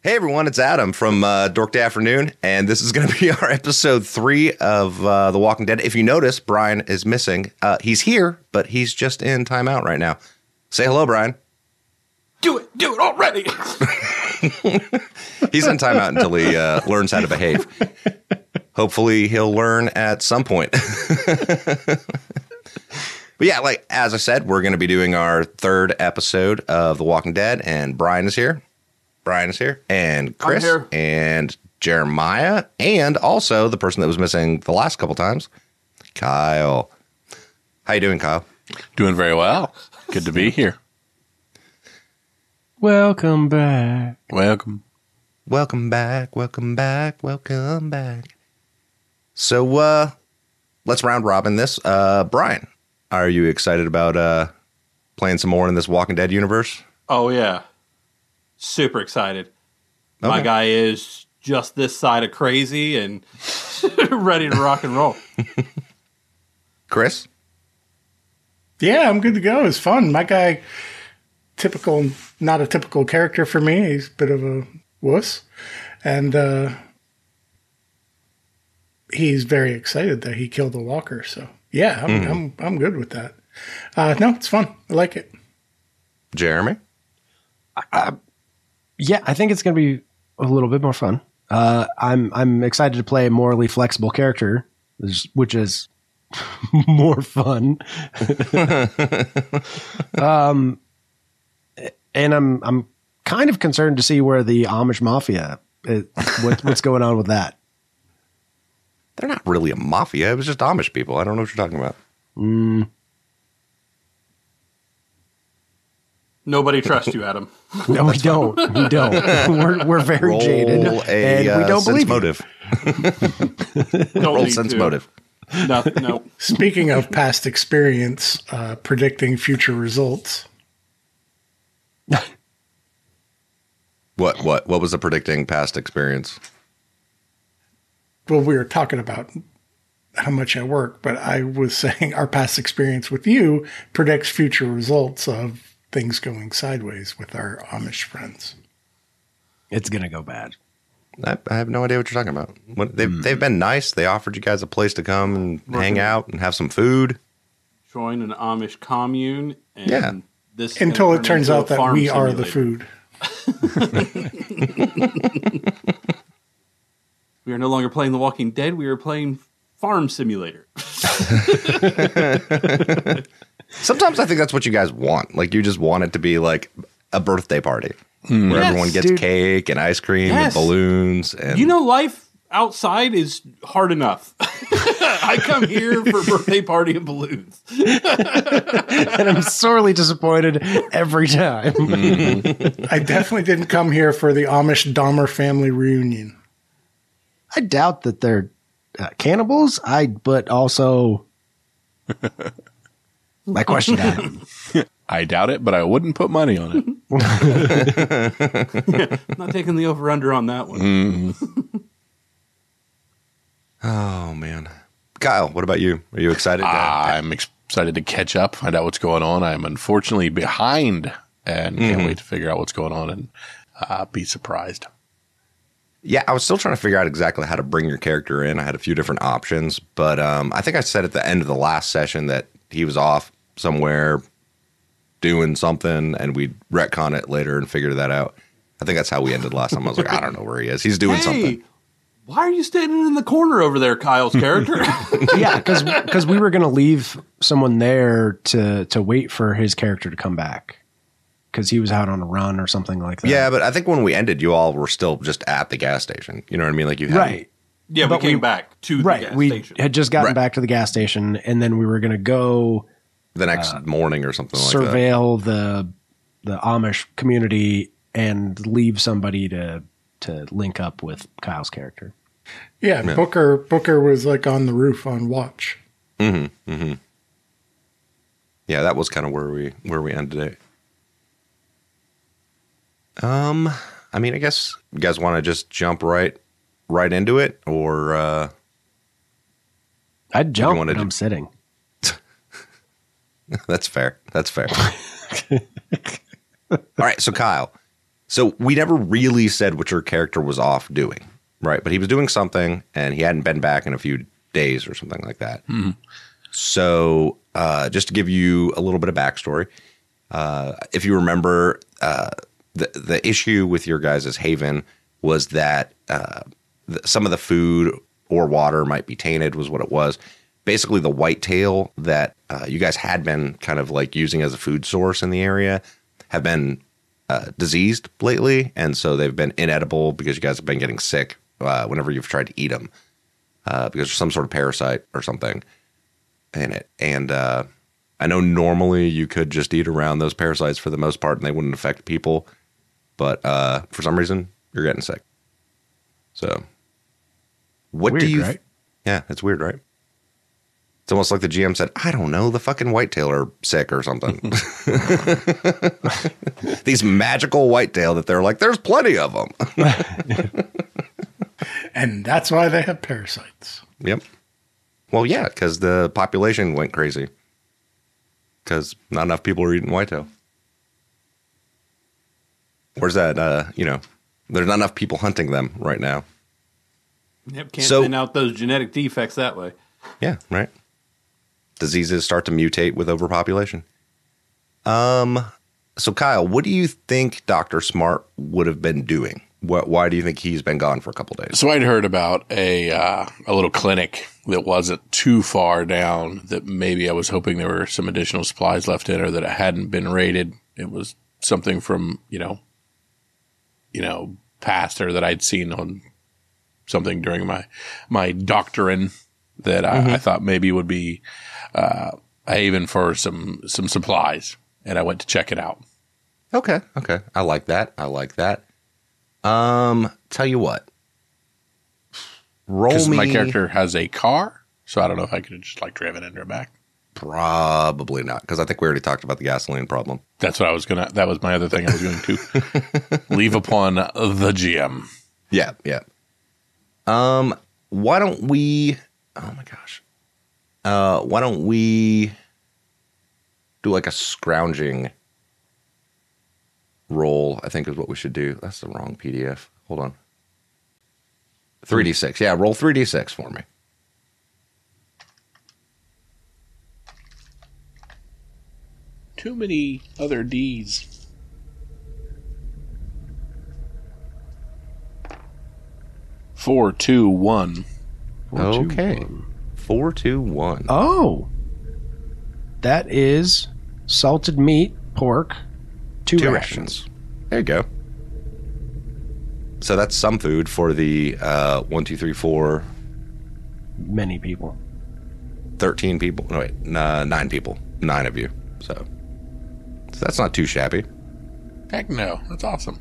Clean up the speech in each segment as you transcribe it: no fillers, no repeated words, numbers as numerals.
Hey everyone, it's Adam from Dork Day Afternoon, and this is going to be our episode 3 of The Walking Dead. If you notice, Brian is missing. He's here, but he's just in timeout right now. Say hello, Brian. Do it already. He's in timeout until he learns how to behave. Hopefully he'll learn at some point. But yeah, like as I said, we're going to be doing our 3rd episode of The Walking Dead, and Brian is here. And Chris, and Jeremiah, and also the person that was missing the last couple times, Kyle. How you doing, Kyle? Doing very well. Good to be here. Welcome back. Welcome back. So, let's round robin this. Brian, are you excited about playing some more in this Walking Dead universe? Oh, yeah. Super excited. Okay. My guy is just this side of crazy and ready to rock and roll. Chris? Yeah, I'm good to go. It's fun. My guy, not a typical character for me. He's a bit of a wuss. And he's very excited that he killed the walker. So, yeah, I'm good with that. No, it's fun. I like it. Jeremy? Yeah, I think it's going to be a little bit more fun. I'm excited to play a morally flexible character, which is more fun. And I'm kind of concerned to see where the Amish mafia, what's going on with that. They're not really a mafia. It was just Amish people. I don't know what you're talking about. Nobody trusts you, Adam. No, we don't. We don't. We're very jaded, and we don't believe motive. Roll sense motive. No. Speaking of past experience, predicting future results. What was the predicting past experience? Well, we were talking about how much I work, but I was saying our past experience with you predicts future results of things going sideways with our Amish friends. It's going to go bad. I have no idea what you're talking about. They've been nice. They offered you guys a place to come and hang out and have some food. Join an Amish commune. And this until it turns out that we are the food. We are no longer playing The Walking Dead. We are playing Farm Simulator. Sometimes I think that's what you guys want. Like, you just want it to be like a birthday party where everyone gets cake and ice cream and balloons. And life outside is hard enough. I come here for a birthday party and balloons. And I'm sorely disappointed every time. I definitely didn't come here for the Amish Dahmer family reunion. I doubt that they're cannibals. But also... My question, Adam. I doubt it, but I wouldn't put money on it. Not taking the over-under on that one. Oh, man. Kyle, what about you? Are you excited? I'm excited to catch up, find out what's going on. I'm unfortunately behind and can't wait to figure out what's going on and be surprised. Yeah, I was still trying to figure out exactly how to bring your character in. I had a few different options, but I think I said at the end of the last session that he was off somewhere doing something, and we'd retcon it later and figure that out. I think that's how we ended last time. I was like, I don't know where he is. He's doing something. Why are you standing in the corner over there, Kyle's character? Yeah, because we were going to leave someone there to wait for his character to come back because he was out on a run or something like that. Yeah, but I think when we ended, you all were still just at the gas station. You know what I mean? Like you had right. Yeah, but we came back to the gas station. We had just gotten back to the gas station, and then we were going to go the next morning or something like that. Surveil the Amish community and leave somebody to link up with Kyle's character. Yeah, Booker was like on the roof on watch. Yeah, that was kind of where we ended it. I mean, I guess you guys want to just jump right into it, or I'd jump, but I'm sitting. That's fair. All right, so Kyle, So we never really said what your character was off doing, right? But he was doing something, and he hadn't been back in a few days or something like that. So just to give you a little bit of backstory, if you remember, the issue with your guys' haven was that some of the food or water might be tainted, was what it was. Basically, the whitetail that you guys had been kind of like using as a food source in the area have been diseased lately, and so they've been inedible because you guys have been getting sick whenever you've tried to eat them because there's some sort of parasite or something in it. And I know normally you could just eat around those parasites for the most part, and they wouldn't affect people, but for some reason you're getting sick. So, what Weird, do you? Right? Yeah, it's weird, right? It's almost like the GM said, I don't know, the fucking whitetail are sick or something. These magical whitetail that they're like, there's plenty of them. And that's why they have parasites. Yep. Well, yeah, because the population went crazy. Because not enough people are eating whitetail. Where's that, there's not enough people hunting them right now. Yep, can't send out those genetic defects that way. Yeah, right. Diseases start to mutate with overpopulation. So Kyle, what do you think Dr. Smart would have been doing? Why do you think he's been gone for a couple days? So I'd heard about a little clinic that wasn't too far down that maybe I was hoping there were some additional supplies left in, or that it hadn't been raided. It was something from, past, or that I'd seen on something during my doctoring that I thought maybe would be a haven for some supplies, and I went to check it out. Okay. I like that. Tell you what. Roll me. My character has a car, so I don't know if I could have just driven into her back. Probably not, because I think we already talked about the gasoline problem. That's what that was my other thing I was going to leave upon the GM. Yeah. Why don't we, oh my gosh. Why don't we do like a scrounging roll, I think is what we should do. That's the wrong PDF. Hold on. 3d6. Yeah, roll 3d6 for me. Too many other D's. Four, two, one. Okay. 4, 2, 1. Oh, that is salted meat, pork, two rations. There you go. So that's some food for the 1, 2, 3, 4, Many people. 13 people. No, wait, 9 people. 9 of you. So that's not too shabby. Heck no. That's awesome.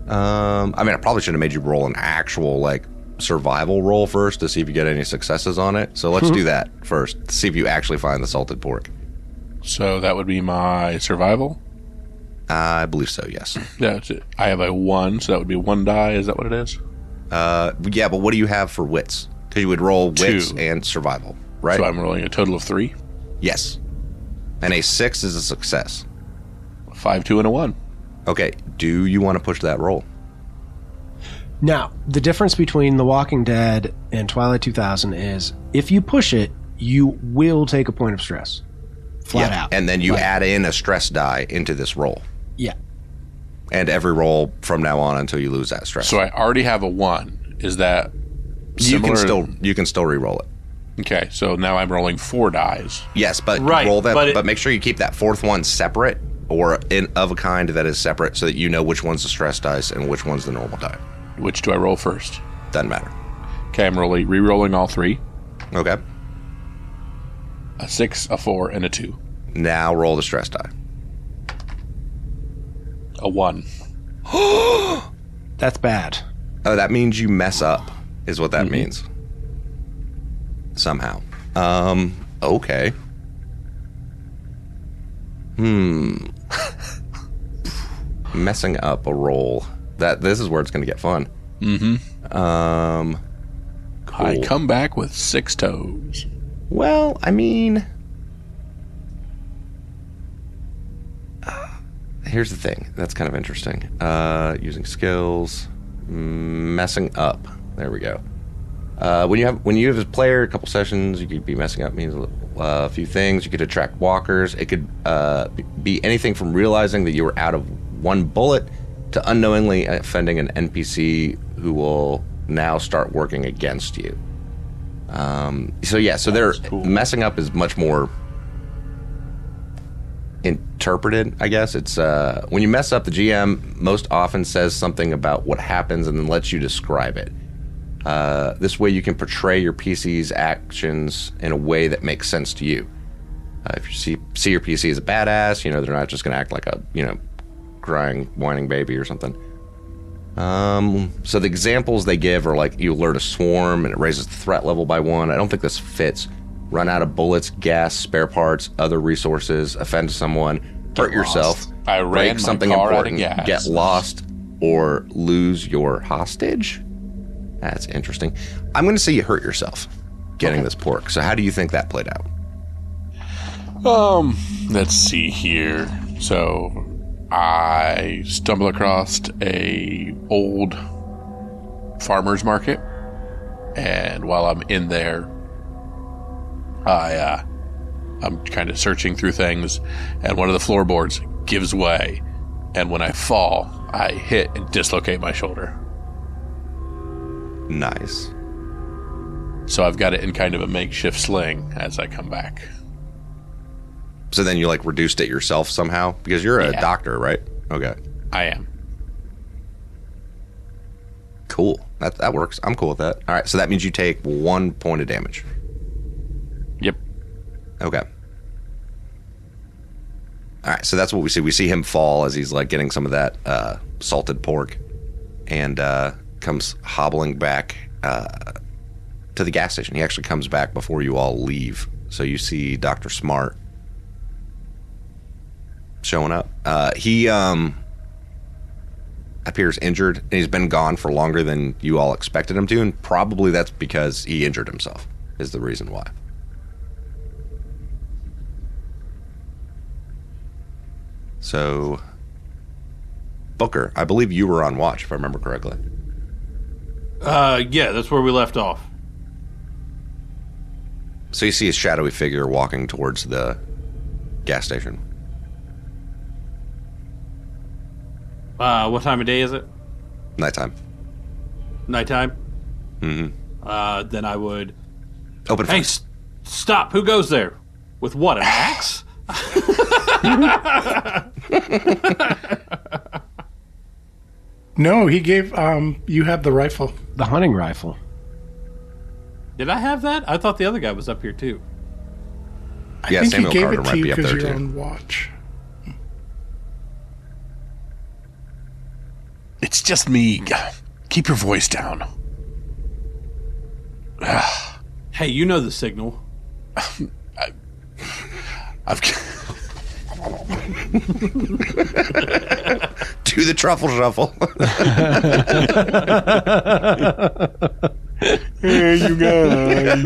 I probably should have made you roll an actual survival roll first to see if you get any successes on it. So let's do that first to see if you actually find the salted pork. So that would be my survival? I believe so, yes. Yeah, I have a 1, so that would be 1 die. Is that what it is? Yeah, but what do you have for wits? Because you would roll wits 2. and survival, right? So I'm rolling a total of 3. Yes. And a 6 is a success. 5, 2, and a 1. Okay, do you want to push that roll? Now, the difference between The Walking Dead and Twilight 2000 is if you push it, you will take a point of stress. Flat out. And then you add in a stress die into this roll. Yeah. And every roll from now on until you lose that stress. So I already have a 1. Is that similar? You can still re-roll it. Okay, so now I'm rolling 4 dies. Yes, but Right, roll them, but but make sure you keep that fourth one separate or of a kind that is separate so that you know which one's the stress dice and which one's the normal die. Which do I roll first? Doesn't matter. Okay, I'm re-rolling all 3. Okay. A 6, a 4, and a 2. Now roll the stress die. A 1. That's bad. Oh, that means you mess up, is what that means. Somehow. Okay. Messing up a roll. This is where it's going to get fun. Cool. I come back with 6 toes. Well, here's the thing. That's kind of interesting. Using skills, messing up. There we go. When you have a player, a couple sessions, you could be messing up means a few things. You could attract walkers. It could be anything from realizing that you were out of one bullet to unknowingly offending an NPC who will now start working against you. So they're cool. Messing up is much more interpreted, I guess. It's when you mess up, the GM most often says something about what happens and then lets you describe it. This way you can portray your PC's actions in a way that makes sense to you. If you see your PC as a badass, they're not just going to act like a, crying, whining baby or something. So the examples they give are like you alert a swarm and it raises the threat level by 1. I don't think this fits. Run out of bullets, gas, spare parts, other resources, offend someone, hurt yourself, I ran break my something car out of important, gas. get lost, or lose your hostage. That's interesting. I'm going to say you hurt yourself getting this pork. So how do you think that played out? Let's see here. So I stumble across a old farmer's market, and while I'm in there, I'm kind of searching through things, and one of the floorboards gives way, and when I fall, I hit and dislocate my shoulder. Nice. So I've got it in kind of a makeshift sling as I come back. So then you reduced it yourself somehow? Because you're a doctor, right? Okay. I am. Cool. That works. I'm cool with that. All right, so that means you take 1 point of damage. Yep. Okay. All right, so that's what we see. We see him fall as he's getting some of that salted pork, and comes hobbling back to the gas station. He actually comes back before you all leave. So you see Dr. Smart showing up. He appears injured, and he's been gone for longer than you all expected him to, and probably that's because he injured himself is the reason why. So, Booker, I believe you were on watch, if I remember correctly. Yeah, that's where we left off. So you see a shadowy figure walking towards the gas station. What time of day is it? Nighttime. Nighttime? Mm-hmm. Then I would... Open fire. Hey, stop! Who goes there? With what, an axe? No, he gave you have the rifle. The hunting rifle. Did I have that? I thought the other guy was up here, too. I Yeah, think Samuel he gave Carter it might to you be up because there, you're too. on watch. It's just me. Keep your voice down. Hey, you know the signal. I've Do the truffle shuffle. Hey, you guys.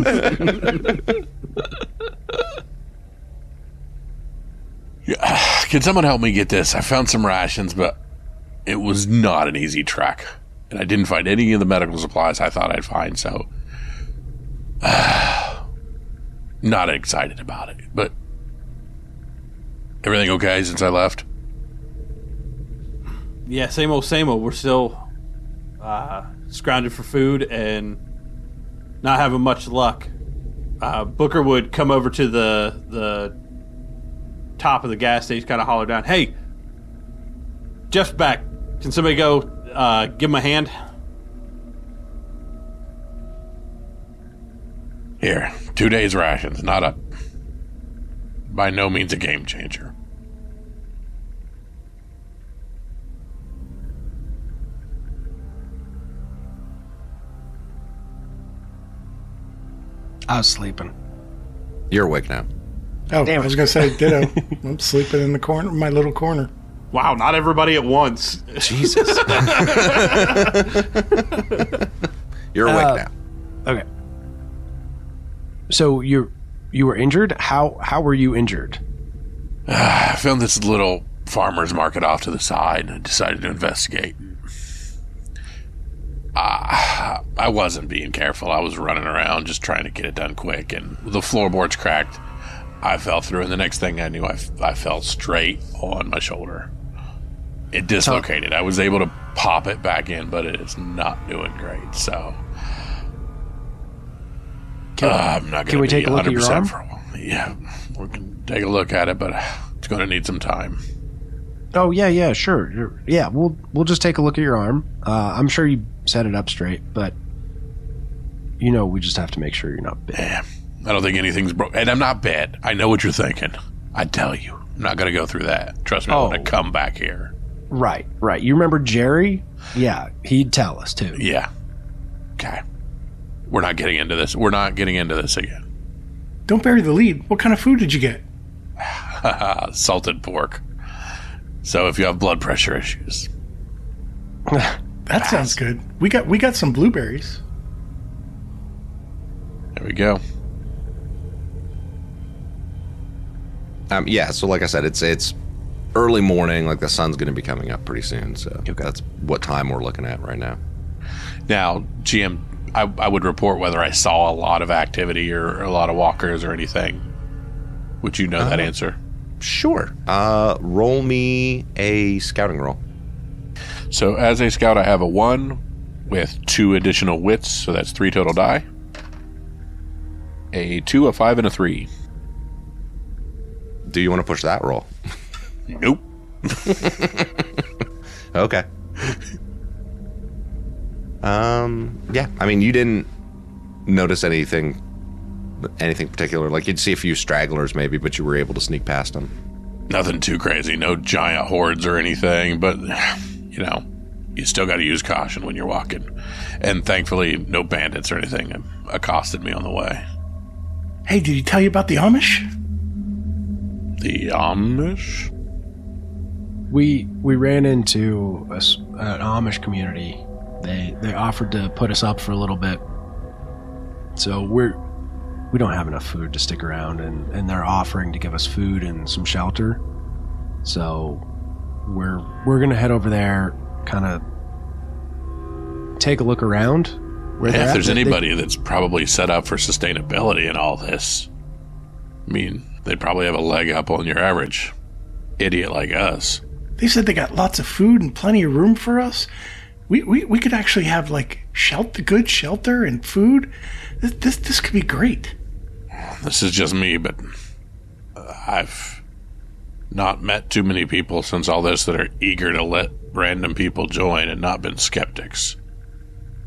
Can someone help me get this? I found some rations, but it was not an easy trek. And I didn't find any of the medical supplies I thought I'd find, so... not excited about it, but... Everything okay since I left? Yeah, same old, same old. We're still scrounging for food and not having much luck. Booker would come over to the top of the gas station, kind of holler down, "Hey, Jeff's back. Can somebody go give him a hand?" Here, 2 days rations, by no means a game changer. I was sleeping. You're awake now. Oh, Damn I was it. going to say ditto. I'm sleeping in the corner, my little corner. Wow, not everybody at once. Jesus. You're awake now. Okay. So you were injured? How were you injured? I found this little farmer's market off to the side and I decided to investigate. I wasn't being careful. I was running around just trying to get it done quick, and the floorboards cracked. I fell through, and the next thing I knew, I fell straight on my shoulder. It dislocated. I was able to pop it back in, but it is not doing great. So I'm not going to be 100% for a while. Yeah, we can take a look at it, but it's going to need some time. Oh yeah, sure. Yeah, we'll just take a look at your arm. I'm sure you set it up straight, but we just have to make sure you're not bit. Yeah, I don't think anything's broke, and I'm not bit. I know what you're thinking. I tell you, I'm not going to go through that. Trust me, I want to come back here. Right. You remember Jerry? Yeah, he'd tell us too. Yeah. Okay. We're not getting into this. We're not getting into this again. Don't bury the lead. What kind of food did you get? Salted pork. So if you have blood pressure issues. That sounds good. We got some blueberries. There we go. Yeah, so like I said, it's early morning, like the sun's going to be coming up pretty soon, so that's what time we're looking at right now. Now, GM, I would report whether I saw a lot of activity or a lot of walkers or anything. Would you know that answer? Sure. Roll me a scouting roll. So as a scout, I have a 1 with 2 additional wits, so that's 3 total die. A 2, a 5, and a 3. Do you want to push that roll? Nope. Okay. Yeah. I mean, you didn't notice anything particular. Like, you'd see a few stragglers maybe, but you were able to sneak past them. Nothing too crazy. No giant hordes or anything, but, you still got to use caution when you're walking. And thankfully, no bandits or anything accosted me on the way. Hey, did he tell you about the Amish? The Amish? We ran into an Amish community. They offered to put us up for a little bit. So we don't have enough food to stick around, and they're offering to give us food and some shelter. So we're going to head over there, kind of take a look around. If there's anybody that's probably set up for sustainability in all this, I mean, they probably have a leg up on your average idiot like us. They said they got lots of food and plenty of room for us. We could actually have like good shelter and food. This could be great. This is just me, but I've not met too many people since all this that are eager to let random people join and not been skeptics.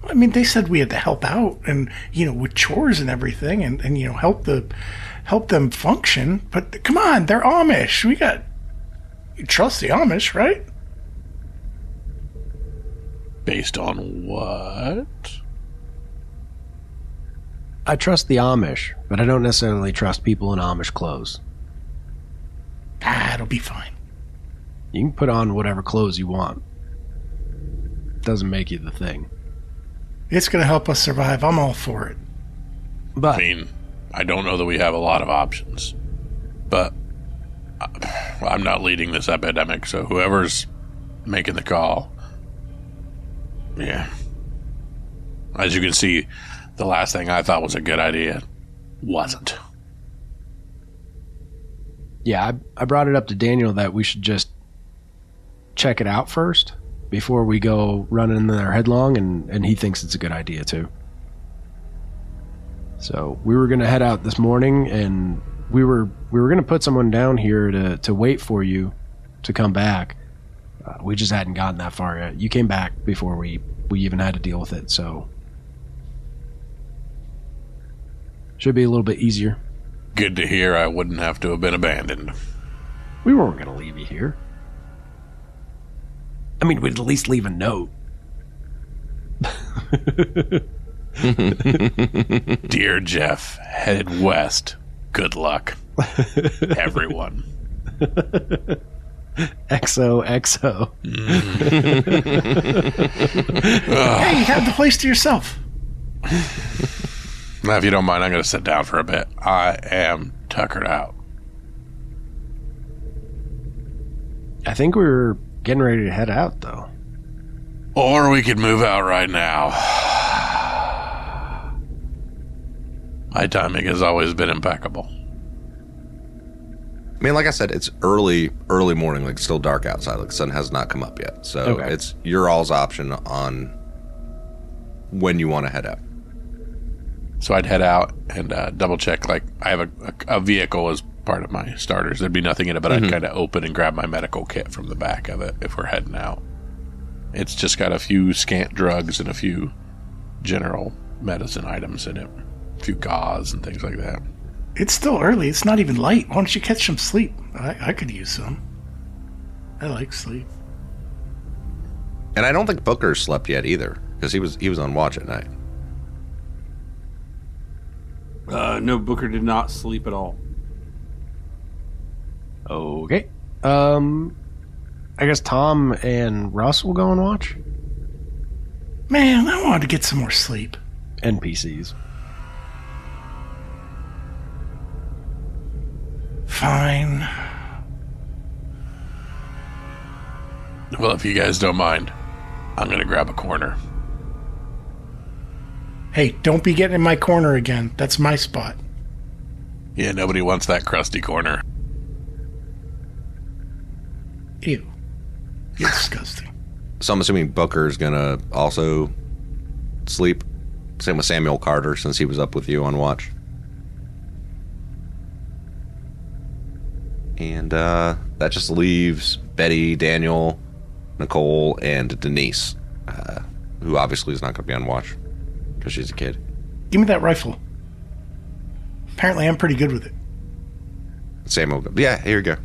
I mean, they said we had to help out and, with chores and everything and help them function. But come on, they're Amish. You trust the Amish, right? Based on what? I trust the Amish, but I don't necessarily trust people in Amish clothes. It'll be fine. You can put on whatever clothes you want. Doesn't make you the thing. It's going to help us survive. I'm all for it. But I mean, I don't know that we have a lot of options, but I'm not leading this epidemic, so whoever's making the call, yeah. As you can see, the last thing I thought was a good idea wasn't. yeah, I brought it up to Daniel that we should just check it out first before we go running in there headlong, and he thinks it's a good idea too. So we were going to head out this morning, and we were going to put someone down here to wait for you to come back. We just hadn't gotten that far yet. You came back before we even had to deal with it, so should be a little bit easier. Good to hear. I wouldn't have to have been abandoned. We weren't going to leave you here. I mean, we'd at least leave a note. Dear Jeff, headed west. Good luck. Everyone. XOXO. Hey, you have the place to yourself. Now, if you don't mind, I'm going to sit down for a bit. I am tuckered out. I think we're getting ready to head out, though. Or we could move out right now. My timing has always been impeccable. I mean, like I said, it's early morning. Like, it's still dark outside. Like, the sun has not come up yet. So Okay. it's your all's option on when you want to head out. So I'd head out and double check. Like, I have a vehicle as part of my starters. There'd be nothing in it, but I'd kind of open and grab my medical kit from the back of it if we're heading out. It's just got a few scant drugs and a few general medicine items in it. A few gauze and things like that. It's still early. It's not even light. Why don't you catch some sleep? I could use some. I like sleep. And I don't think Booker slept yet either, because he was on watch at night. No, Booker did not sleep at all. Okay. I guess Tom and Russ will go and watch. Man, I wanted to get some more sleep. NPCs. Fine. Well, if you guys don't mind, I'm going to grab a corner. Hey, don't be getting in my corner again. That's my spot. Yeah, nobody wants that crusty corner. Ew. You're disgusting. So I'm assuming Booker's going to also sleep. Same with Samuel Carter, since he was up with you on watch. And that just leaves Betty, Daniel, Nicole, and Denise, who obviously is not going to be on watch because she's a kid. Give me that rifle. Apparently, I'm pretty good with it. Samuel, yeah, here you go.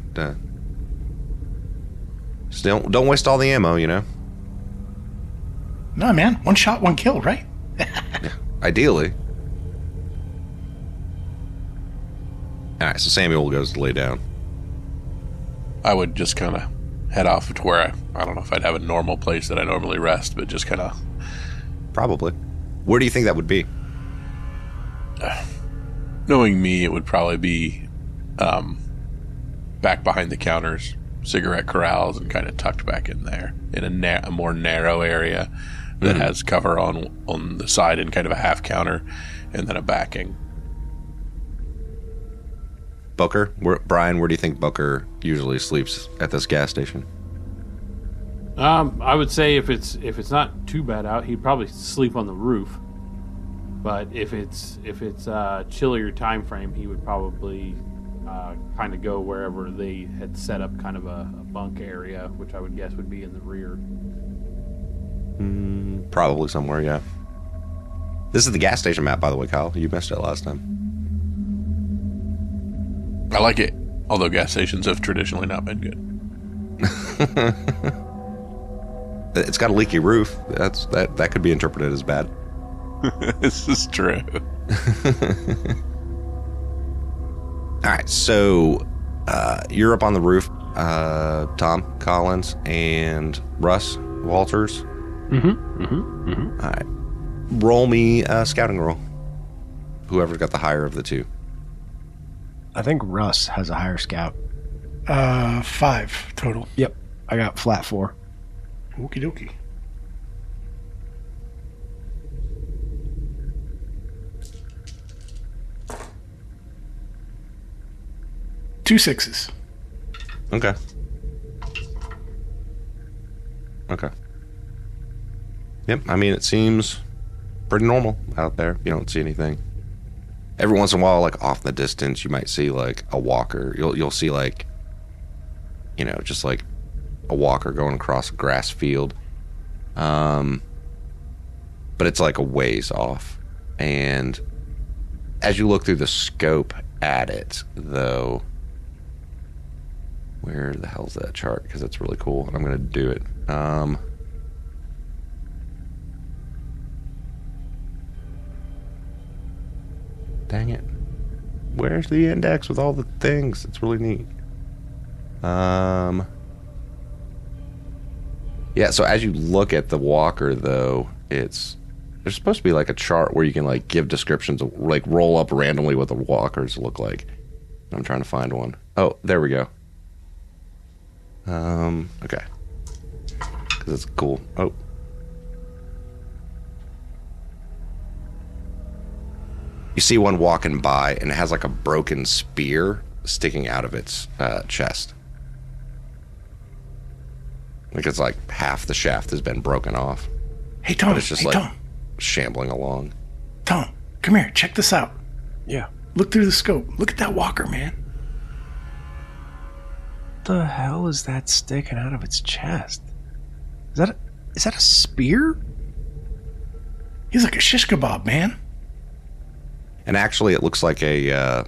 Just don't waste all the ammo, you know. No, man. One shot, one kill, right? Ideally. All right, so Samuel goes to lay down. I would just kind of head off to where I don't know if I'd have a normal place that I normally rest, but just kind of... Probably. Where do you think that would be? Knowing me, it would probably be back behind the counters, cigarette corrals, and kind of tucked back in there in a more narrow area that has cover on the side and kind of a half counter and then a backing. Booker? Brian, where do you think Booker usually sleeps at this gas station? I would say if it's not too bad out, he'd probably sleep on the roof. But if it's chillier time frame, he would probably kind of go wherever they had set up kind of a bunk area, which I would guess would be in the rear. Probably somewhere, yeah. This is the gas station map, by the way, Kyle. You missed it last time. I like it, although gas stations have traditionally not been good. It's got a leaky roof. That could be interpreted as bad. This is true. All right, so you're up on the roof, Tom Collins and Russ Walters. All right, roll me a scouting roll. Whoever's got the higher of the two. I think Russ has a higher scout. 5 total. Yep. I got flat 4. Okie dokie. Two 6s. Okay. Yep, I mean, it seems pretty normal out there. You don't see anything. Every once in a while, like off in the distance, you might see like a walker. You'll see like, you know, just like a walker going across a grass field. But it's like a ways off. And as you look through the scope at it, though, where the hell's that chart? Because it's really cool, and I'm going to do it. Dang it. Where's the index with all the things? It's really neat. Yeah, so as you look at the walker, though, there's supposed to be like a chart where you can like give descriptions of, like, roll up randomly what the walkers look like. I'm trying to find one. Oh, there we go. Okay. Because it's cool. Oh. You see one walking by, and it has like a broken spear sticking out of its chest. Like it's like half the shaft has been broken off. Hey, Tom. But it's just hey, like Tom. shambling along. Tom, come here. Check this out. Yeah. Look through the scope. Look at that walker, man. The hell is that sticking out of its chest? Is that a spear? He's like a shish kebab, man. And actually, it looks like a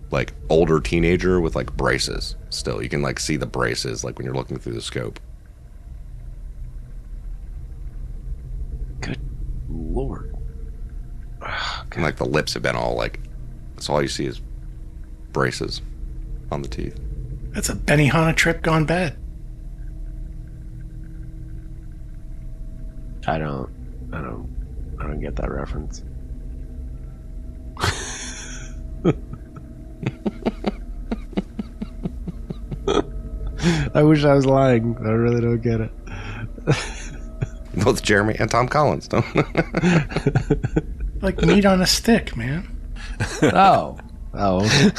like older teenager with like braces. Still, you can like see the braces like when you're looking through the scope. Good lord. And like the lips have been all like, that's all you see is braces on the teeth. That's a Benihana trip gone bad. I don't get that reference. I wish I was lying. I really don't get it. Both Jeremy and Tom Collins don't. Like meat on a stick, man. Oh. Okay.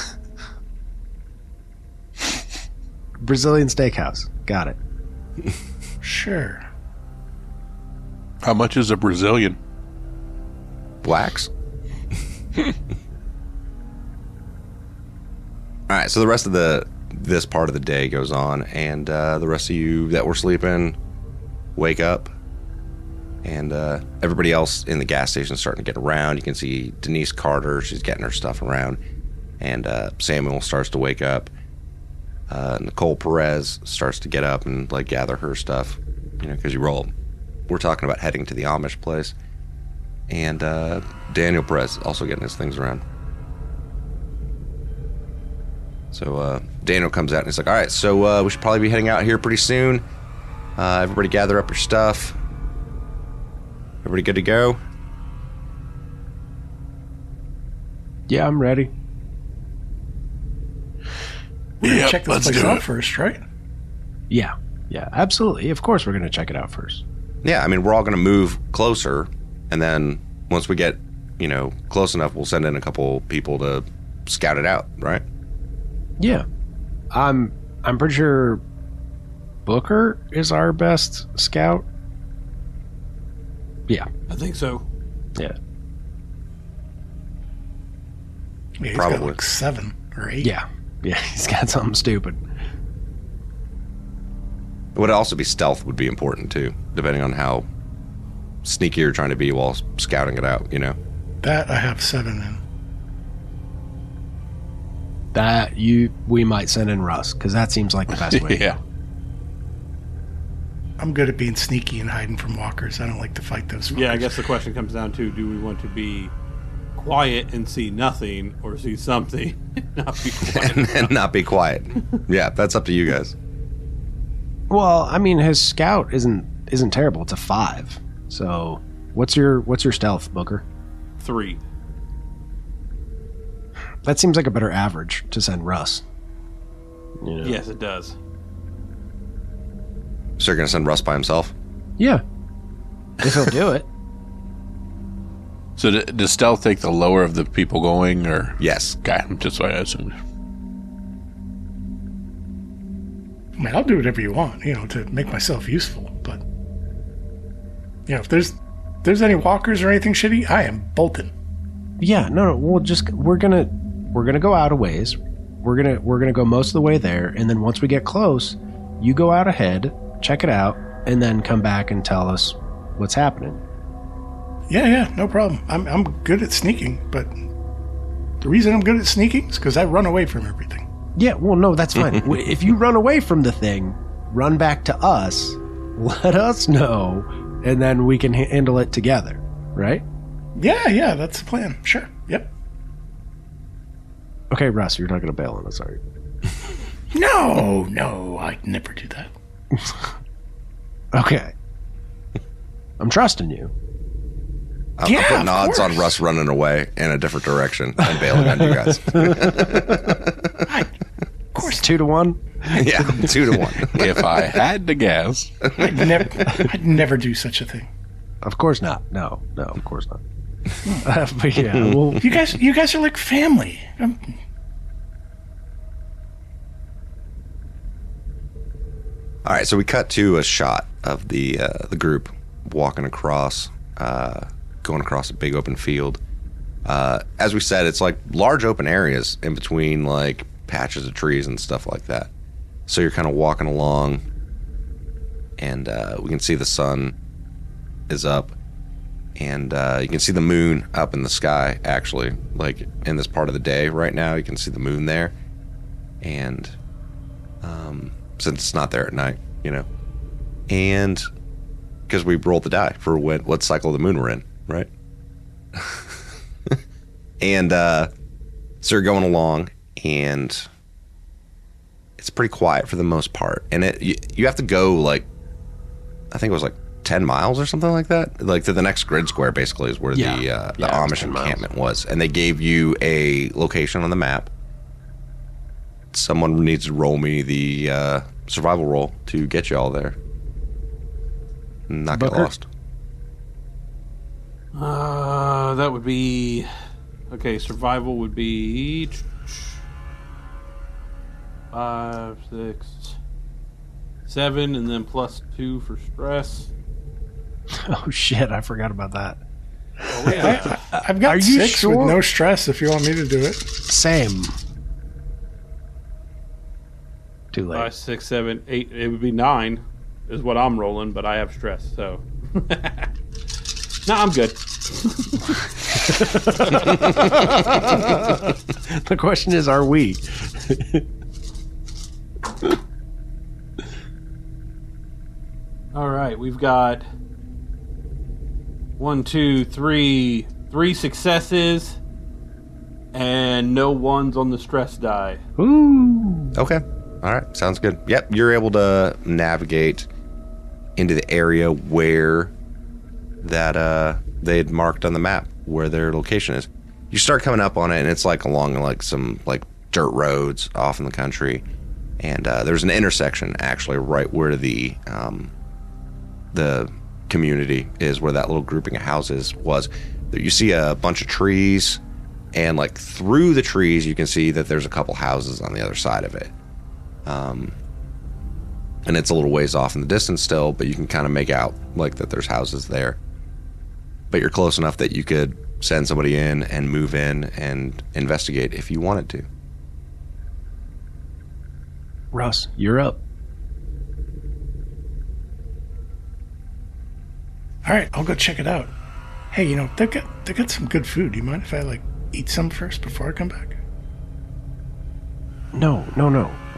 Brazilian steakhouse. Got it. Sure. How much is a Brazilian? Blacks. All right, so the rest of this part of the day goes on, and the rest of you that were sleeping wake up, and everybody else in the gas station is starting to get around. You can see Denise Carter; she's getting her stuff around, and Samuel starts to wake up. Nicole Perez starts to get up and like gather her stuff, because you roll. We're talking about heading to the Amish place, and Daniel Perez also getting his things around. So Daniel comes out and he's like, all right, so we should probably be heading out here pretty soon. Everybody gather up your stuff. Everybody good to go? Yeah, I'm ready. We're gonna Yep, check this let's place do out it. first, right? Yeah, absolutely. Of course we're going to check it out first. Yeah, I mean, we're all going to move closer, and then once we get, close enough, we'll send in a couple people to scout it out, right? Yeah. I'm pretty sure Booker is our best scout. Yeah. I think so. Yeah. Yeah, he's Probably. got like 7 or 8. Yeah. Yeah, he's got something stupid. It would also be stealth would be important, too, depending on how sneaky you're trying to be while scouting it out, That I have 7 in. We might send in Russ, because that seems like the best way. Yeah. I'm good at being sneaky and hiding from walkers. I don't like to fight those fuckers. Yeah, I guess the question comes down to: do we want to be quiet and see nothing, or see something and not be quiet? and not be quiet. Yeah, that's up to you guys. Well, I mean, his scout isn't terrible. It's a 5. So, what's your stealth, Booker? 3. That seems like a better average to send Russ. Yes, it does. So you're going to send Russ by himself? Yeah. If he'll do it. So does stealth take the lower of the people going, or? Yes. Okay, just what I assumed. I mean, I'll do whatever you want, to make myself useful. But, if there's any walkers or anything shitty, I am bolting. Yeah, no, we're gonna go out a ways. We're gonna go most of the way there, and then once we get close, you go out ahead, check it out, and then come back and tell us what's happening. Yeah, no problem. I'm good at sneaking, but the reason I'm good at sneaking is because I run away from everything. Yeah, well, no, that's fine. If you run away from the thing, run back to us, let us know, and then we can handle it together, right? Yeah, that's the plan. Sure. Yep. Okay, Russ, you're not going to bail on us, are you? No, I'd never do that. Okay. I'm trusting you. I'm putting odds on Russ running away in a different direction and bailing on you guys. Of course. 2-1. Yeah, 2-1. If I had to guess, I'd never do such a thing. Of course not. No, of course not. But yeah, well, You guys are like family. All right, so we cut to a shot of the group walking across, going across a big open field. As we said, it's like large open areas in between like patches of trees and stuff like that. So you're kind of walking along, and we can see the sun is up, and you can see the moon up in the sky, actually. Like in this part of the day right now, you can see the moon there. And since it's not there at night, you know. And because we rolled the die for what cycle of the moon we're in, right? And so you're going along, and it's pretty quiet for the most part. And you have to go, like, I think it was like 10 miles or something like that. Like to the next grid square, basically, is where the Amish encampment was. And they gave you a location on the map. Someone needs to roll me the survival roll to get you all there. Not get Booker? lost. That would be... Okay, survival would be... 5, 6, 7, and then +2 for stress. oh shit, I forgot about that. Oh, yeah. I've got Are you 6 sure? with no stress if you want me to do it. Same. Too late. 5, 6, 7, 8. It would be 9 is what I'm rolling, but I have stress, so... No, I'm good. The question is, are we? All right, we've got 1, 2, 3 successes and no ones on the stress die. Ooh. Okay. All right. Sounds good. Yep. You're able to navigate into the area where that they had marked on the map where their location is. You start coming up on it, and it's like along like some like dirt roads off in the country, and there's an intersection actually right where the community is, where that little grouping of houses was. You see a bunch of trees, and like through the trees you can see that there's a couple houses on the other side of it. And it's a little ways off in the distance still, but you can kind of make out like that there's houses there. But you're close enough that you could send somebody in and move in and investigate if you wanted to. Russ, you're up. All right, I'll go check it out. Hey, you know, they've got some good food. Do you mind if I like eat some first before I come back? No.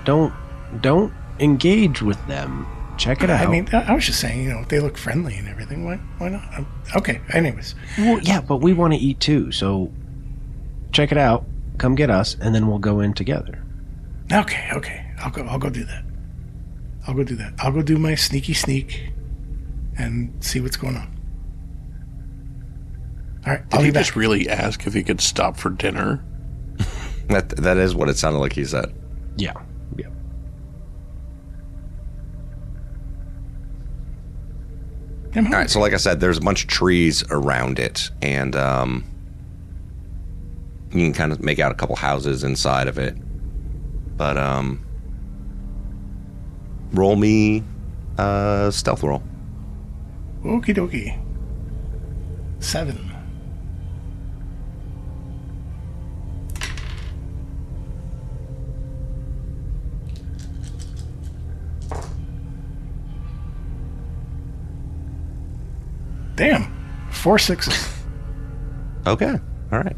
Don't engage with them. Check it out. I mean, I was just saying, you know, they look friendly and everything. Why not? Okay. Anyways, well, yeah, but we want to eat too. So check it out. Come get us, and then we'll go in together. okay. I'll go do that. I'll go do my sneaky sneak and see what's going on. All right, I'll Did be he back. just really ask if he could stop for dinner? That is what it sounded like he said. Yeah. I'm All right, so like I said, there's a bunch of trees around it, and you can kind of make out a couple houses inside of it. But roll me a stealth roll. Okie dokie. 7. Damn. 4 6s. Okay, all right.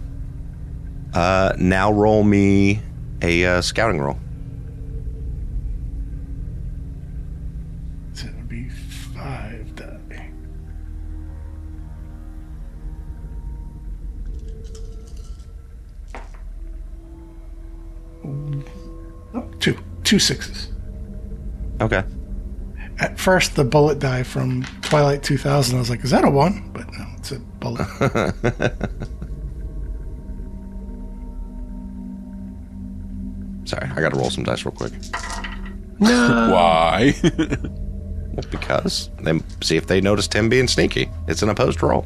Now roll me a scouting roll. So it would be 5 die. Oh, 2 6s. Okay. At first, the bullet die from Twilight 2000, I was like, is that a 1? But no, it's a bullet. Sorry, I got to roll some dice real quick. Why? Well, because then see if they noticed him being sneaky. It's an opposed roll.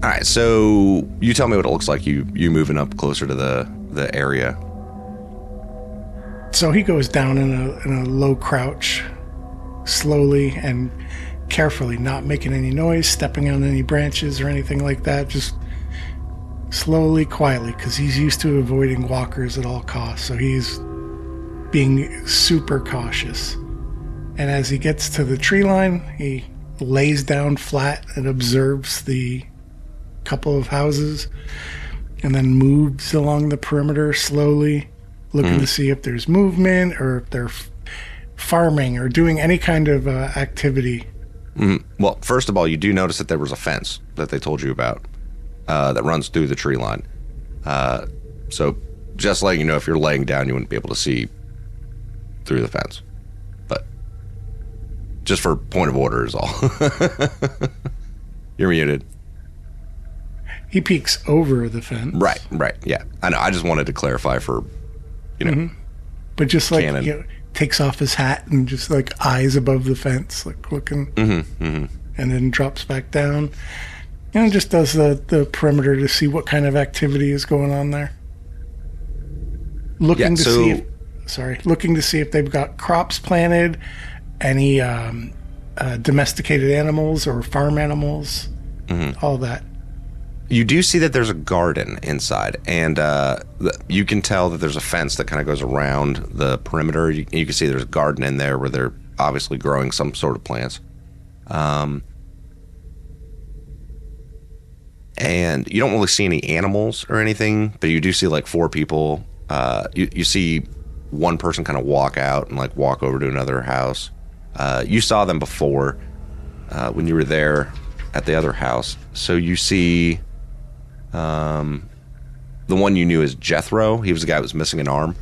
All right, so you tell me what it looks like. You moving up closer to the area. So he goes down in a low crouch, slowly and carefully, not making any noise, stepping on any branches or anything like that. Just slowly, quietly, because he's used to avoiding walkers at all costs. So he's being super cautious. And as he gets to the tree line, he lays down flat and observes the couple of houses, and then moves along the perimeter slowly, looking to see if there's movement or if they're farming or doing any kind of activity. Well, first of all, you do notice that there was a fence that they told you about that runs through the tree line. So just letting you know, if you're laying down, you wouldn't be able to see through the fence. But just for point of order is all. You're muted. He peeks over the fence. Right. Yeah, I know. I just wanted to clarify for, But just like, canon. Takes off his hat and just like eyes above the fence, like looking, and then drops back down and just does the perimeter to see what kind of activity is going on there. Looking to see if they've got crops planted, any domesticated animals or farm animals, all that. You do see that there's a garden inside, and you can tell that there's a fence that kind of goes around the perimeter. You can see there's a garden in there where they're obviously growing some sort of plants. And you don't really see any animals or anything, but you do see like 4 people. You see one person kind of walk out and like walk over to another house. You saw them before when you were there at the other house. So you see the one you knew as Jethro. He was the guy who was missing an arm.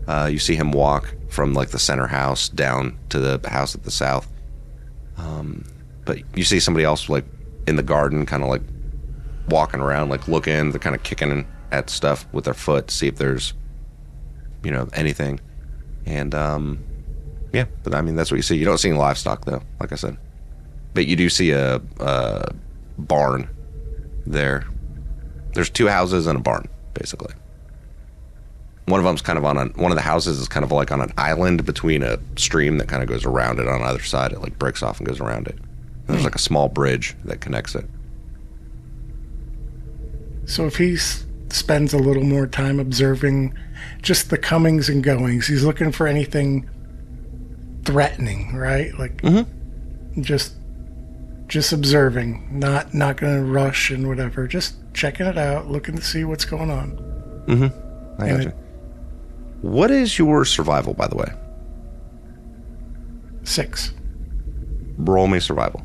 You see him walk from like the center house down to the house at the south. But you see somebody else like in the garden, kind of like walking around, like looking. They're kind of kicking at stuff with their foot to see if there's, anything. And yeah, but I mean that's what you see. You don't see any livestock though, like I said. But you do see a barn there. There's 2 houses and a barn, basically. One of them's kind of one of the houses is kind of like on an island between a stream that kind of goes around it on either side. It like breaks off and goes around it. And there's like a small bridge that connects it. So if he spends a little more time observing just the comings and goings, he's looking for anything threatening, right? Like just observing, not going to rush and whatever, just checking it out, looking to see what's going on. I gotcha. What is your survival, by the way? 6. Roll me survival.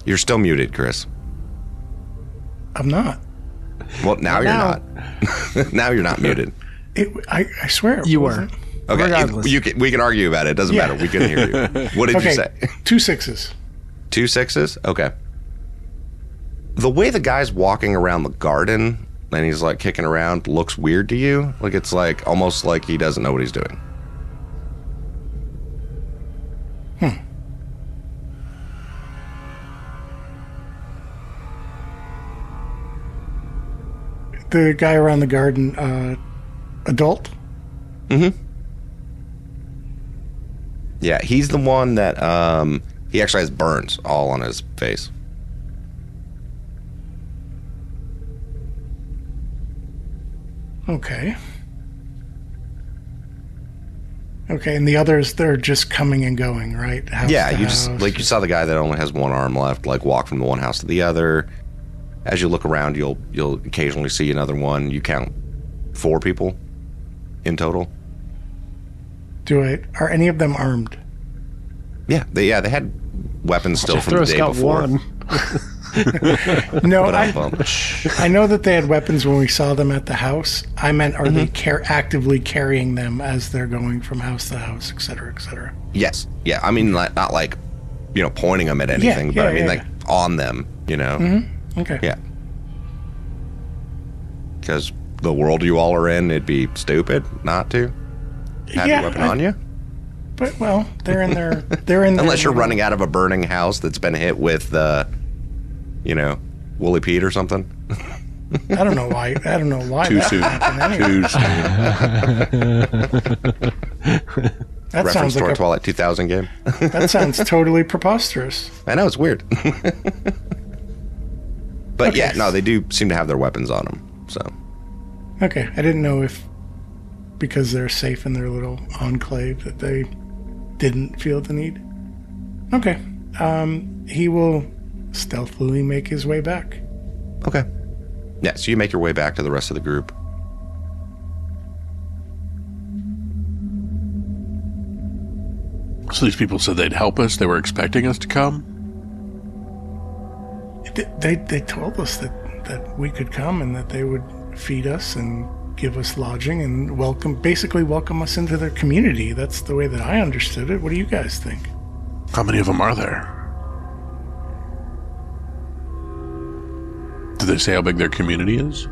You're still muted, Chris. I'm not. Well, now you're not. Now you're not muted. I swear. You were. Okay, Regardless. we can argue about it. It doesn't matter. We can hear you. What did you say? 2 6s. 2 6s? Okay. The way the guy's walking around the garden and he's like kicking around looks weird to you. Like it's like almost like he doesn't know what he's doing. The guy around the garden, adult? Yeah, he's the one that he actually has burns all on his face. Okay. Okay, and the others, they're just coming and going, right? House Yeah, to you just house. like you saw the guy that only has one arm left, like walk from the one house to the other. As you look around, you'll occasionally see another one. You count 4 people in total. Are any of them armed? Yeah, they had weapons still from the Jethro's day got before. one. No, Ba-dum-bum. I know that they had weapons when we saw them at the house. I meant, are they actively carrying them as they're going from house to house, et cetera, et cetera? Yes. Yeah. I mean, not like, pointing them at anything, but I mean, like on them, Okay. Yeah. Because the world you all are in, it'd be stupid not to have your weapon on you. But well, they're in their Unless you're running out of a burning house that's been hit with, Woolly Pete or something. I don't know why. Too that soon. happened anyway. Too soon. That Reference sounds to our like Twilight 2000 game. that sounds totally preposterous. I know, it's weird. But Okay. yeah, no, they do seem to have their weapons on them. So Okay, I didn't know if because they're safe in their little enclave that they didn't feel the need. Okay, he will stealthily make his way back. okay. Yeah, so you make your way back to the rest of the group. So these people said they'd help us. They were expecting us to come. They told us that we could come and that they would feed us and give us lodging and basically welcome us into their community. That's the way that I understood it. What do you guys think? How many of them are there? Did they say how big their community is?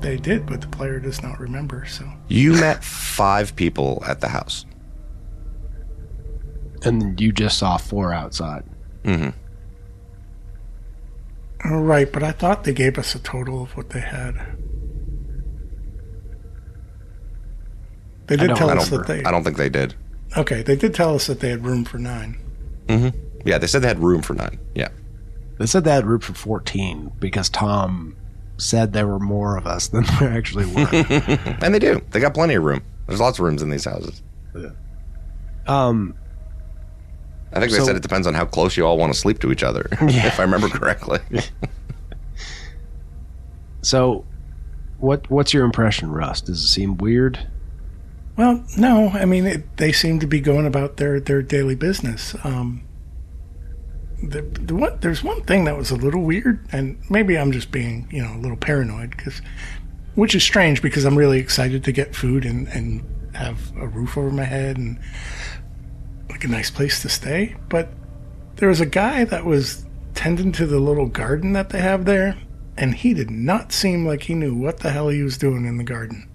They did, but the player does not remember, so. You met 5 people at the house. And you just saw 4 outside. Mm-hmm. Right, but I thought they gave us a total of what they had. They did tell us that they... I don't think they did. Okay, they did tell us that they had room for 9. Mm-hmm. Yeah, they said they had room for 9. Yeah. They said they had room for 14 because Tom said there were more of us than there actually were. And they do. They got plenty of room. There's lots of rooms in these houses. I think they said it depends on how close you all want to sleep to each other, if I remember correctly. So, what's your impression, Russ? Does it seem weird? Well, no. I mean, they seem to be going about their daily business. There's one thing that was a little weird, and maybe I'm just being, a little paranoid, which is strange because I'm really excited to get food and have a roof over my head and like a nice place to stay. But there was a guy that was tending to the little garden that they have there, and he did not seem like he knew what the hell he was doing in the garden.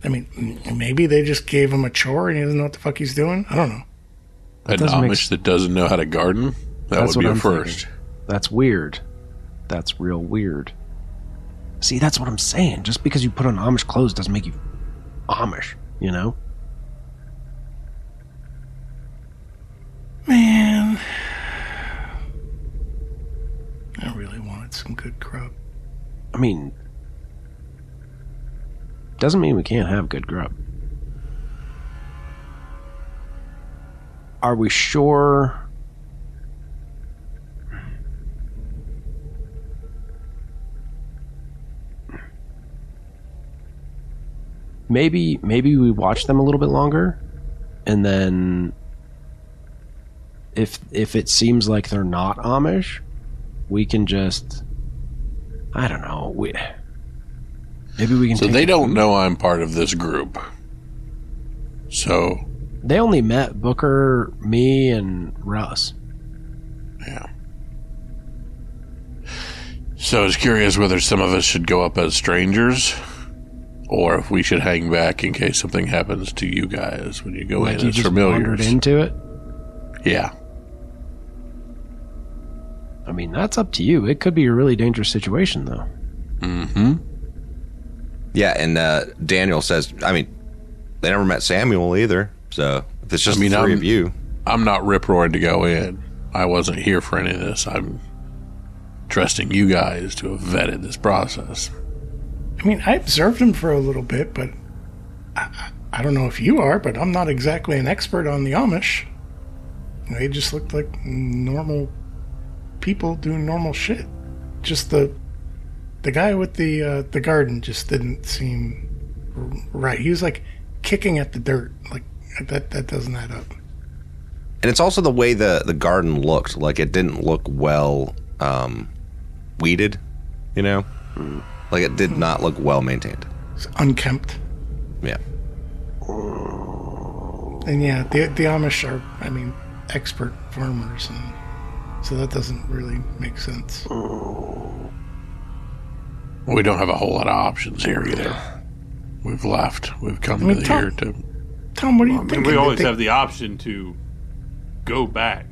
I mean, maybe they just gave him a chore and he doesn't know what the fuck he's doing. I don't know. An Amish that doesn't know how to garden? That would be a first. Thinking. That's weird. That's real weird. See, that's what I'm saying. Just because you put on Amish clothes doesn't make you Amish, Man, I really wanted some good grub. I mean, doesn't mean we can't have good grub. Are we sure? Maybe we watch them a little bit longer, and then if it seems like they're not Amish, we can just, I don't know, maybe we can. So they don't know I'm part of this group. So they only met Booker, me, and Russ. Yeah. So I was curious whether some of us should go up as strangers, or if we should hang back in case something happens to you guys when you go in as familiars. Wandered into it? Yeah. I mean, that's up to you. It could be a really dangerous situation, though. Mm-hmm. Yeah, and Daniel says, I mean, they never met Samuel either, so if it's just the 3 of you. I'm not rip-roaring to go in. I wasn't here for any of this. I'm trusting you guys to have vetted this process. I mean, I observed him for a little bit, but I don't know if you are, but I'm not exactly an expert on the Amish. They just looked like normal people doing normal shit. Just the guy with the garden just didn't seem right. He was like kicking at the dirt. Like that doesn't add up. And it's also the way the garden looked. Like, it didn't look well weeded, you know? Like, it did not look well maintained. It's unkempt. Yeah. And yeah, the Amish are, I mean, expert farmers, and so that doesn't really make sense. We don't have a whole lot of options here either. We've left. We've come I mean, here to... Tom, what do you I mean, think? we always have the option to go back.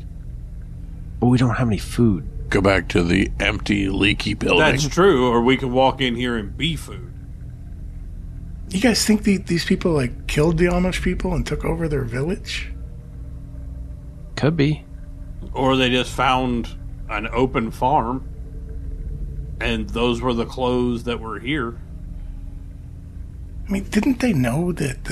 But we don't have any food. go back to the empty, leaky building. That's true, or we could walk in here and be food. You guys think these people like killed the Amish people and took over their village? Could be. Or they just found an open farm, and those were the clothes that were here. I mean, didn't they know that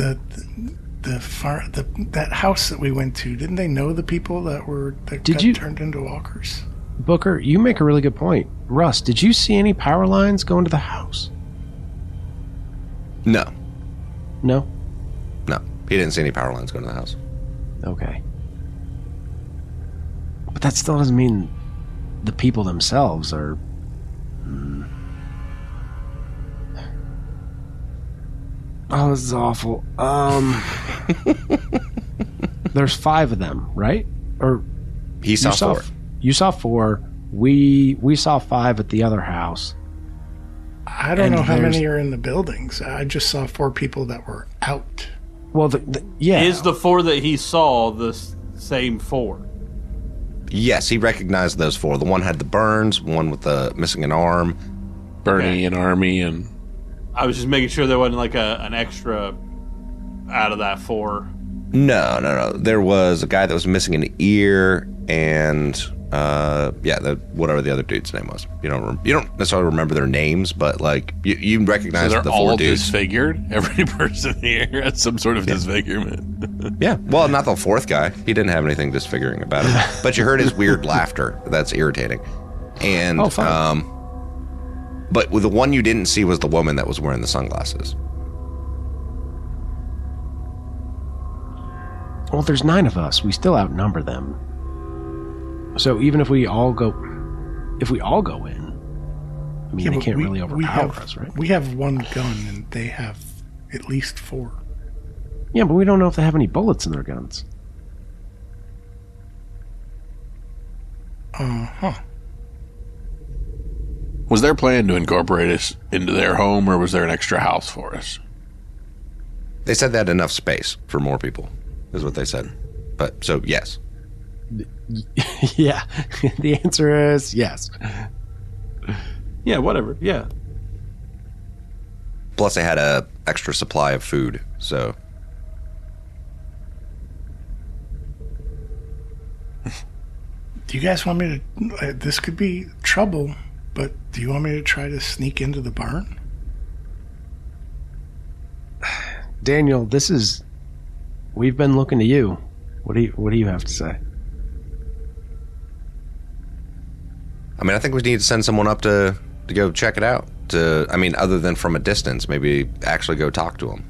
that house that we went to? Didn't they know the people that got turned into walkers? Booker, you make a really good point. Russ, did you see any power lines going to the house? No. No? No. He didn't see any power lines going to the house. Okay. But that still doesn't mean the people themselves are... Oh, this is awful. There's 5 of them, right? Or he saw 4. You saw 4. We saw 5 at the other house. I don't know how many are in the buildings. I just saw 4 people that were out. Well, yeah. Is the 4 that he saw the same 4? Yes, he recognized those 4. The one had the burns, one with the missing an arm. Bernie and Army and... I was just making sure there wasn't like an extra out of that 4. No. There was a guy that was missing an ear, and whatever the other dude's name was. You don't necessarily remember their names, but like you recognize so the 4 all dudes. Disfigured. Every person here has some sort of disfigurement. Yeah, well, not the 4th guy. He didn't have anything disfiguring about him, but you heard his weird laughter. That's irritating. And but the one you didn't see was the woman that was wearing the sunglasses. Well, there's 9 of us. We still outnumber them. So even if we all go in, I mean, they can't really overpower us, right? We have 1 gun, and they have at least 4. Yeah, but we don't know if they have any bullets in their guns. Uh-huh. Was their plan to incorporate us into their home, or was there an extra house for us? They said they had enough space for more people, is what they said. But, so, yes. Yeah, the answer is yes. Yeah, whatever. Yeah. Plus, they had a extra supply of food, so... Do you guys want me to... this could be trouble, but do you want me to try to sneak into the barn? Daniel, we've been looking to you. What do you have to say? I mean, I think we need to send someone up to go check it out. Other than from a distance, maybe actually go talk to them.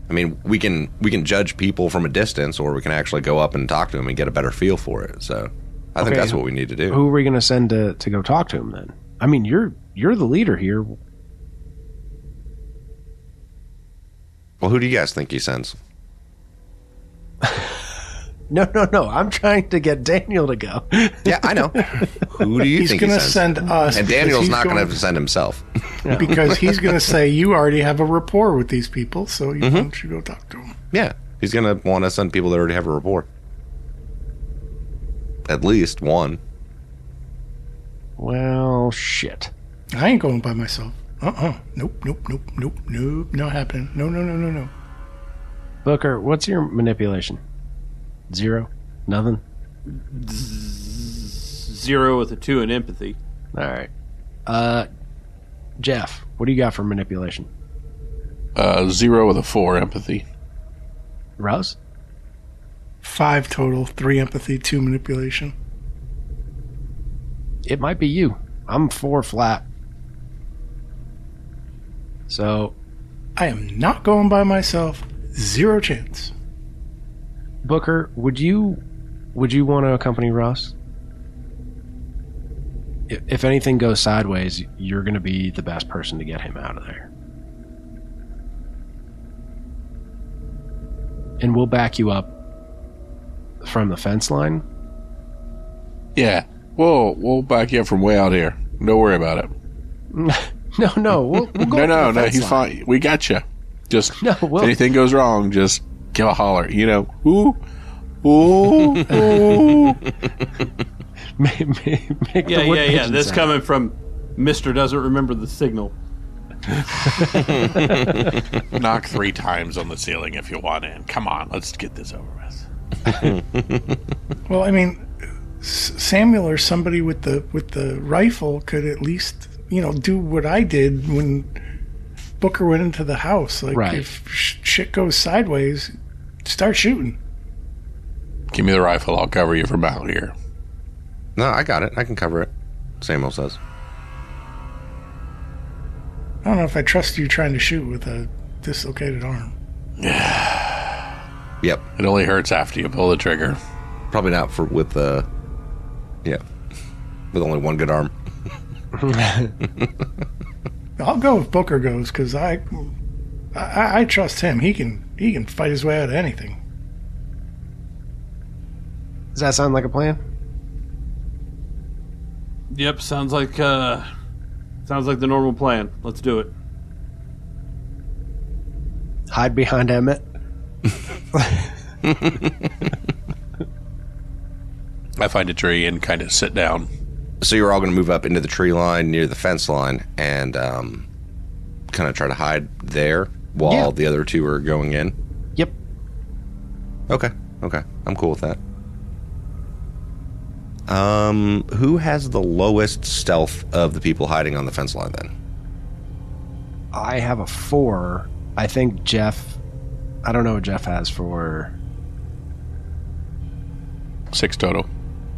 I mean, we can judge people from a distance, or we can actually go up and talk to them and get a better feel for it. So I think that's what we need to do. Who are we going to send to go talk to him then? I mean, you're the leader here. Well, who do you guys think he sends? No. I'm trying to get Daniel to go. Yeah, I know. Who do you think he sends? He's going to send us. And Daniel's not going to send himself. Because he's going to say, you already have a rapport with these people, so why don't you go talk to them? Yeah, he's going to want to send people that already have a rapport. At least one. Well, shit. I ain't going by myself. Nope. Not happening. No. Booker, what's your manipulation? 0? Nothing? 0 with a 2 in empathy. All right. Jeff, what do you got for manipulation? 0 with a 4 empathy. Russ? 5 total, 3 empathy, 2 manipulation. It might be you. I'm 4 flat. So... I am not going by myself. 0 chance. Booker, would you want to accompany Russ? If anything goes sideways, you're going to be the best person to get him out of there. And we'll back you up from the fence line. Yeah, we'll back you up from way out here. Don't worry about it. No, we'll go. No, he's fine. We got you. Just if anything goes wrong, just give a holler. You know, ooh. Make Yeah. This coming from Mister doesn't remember the signal. Knock 3 times on the ceiling if you want in. Come on, let's get this over with. Well, I mean, Samuel or somebody with the rifle could at least, do what I did when Booker went into the house. Like, right. If shit goes sideways, start shooting. Give me the rifle. I'll cover you from out here. No, I got it. I can cover it. Samuel says. I don't know if I trust you trying to shoot with a dislocated arm. Yep. It only hurts after you pull the trigger. Probably not with only one good arm. I'll go if Booker goes because I trust him. He can fight his way out of anything. Does that sound like a plan? Yep, sounds like the normal plan. Let's do it. Hide behind Emmett. I find a tree and kind of sit down. So you're all going to move up into the tree line near the fence line and kind of try to hide there while the other two are going in? Yep. Okay. I'm cool with that. Who has the lowest stealth of the people hiding on the fence line then? I have a 4. I think Jeff... I don't know what Jeff has for... 6 total.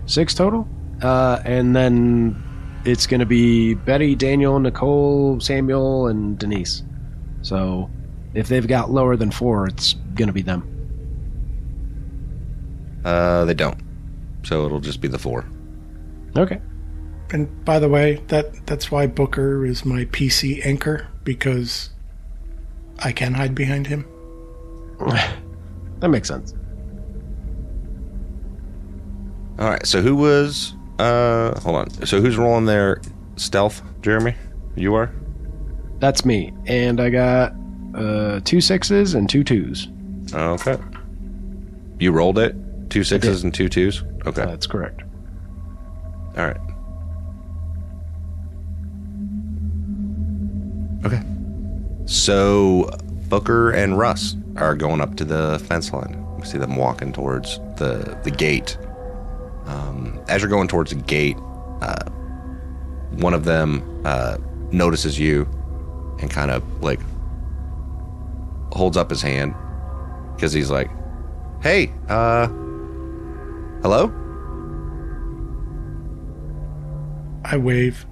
6 total? And then it's going to be Betty, Daniel, Nicole, Samuel, and Denise. So if they've got lower than 4, it's going to be them. They don't. So it'll just be the 4. Okay. And by the way, that's why Booker is my PC anchor, because I can hide behind him. That makes sense. All right. So who was... hold on. So who's rolling their stealth, Jeremy? You are? That's me. And I got 2 6s and 2 2s. Okay. You rolled it? 2 6s and 2 2s? Okay. That's correct. All right. Okay. So Booker and Russ are going up to the fence line. We see them walking towards the gate. As you're going towards the gate, one of them notices you and kind of like holds up his hand because he's like, "Hey, hello?" I wave.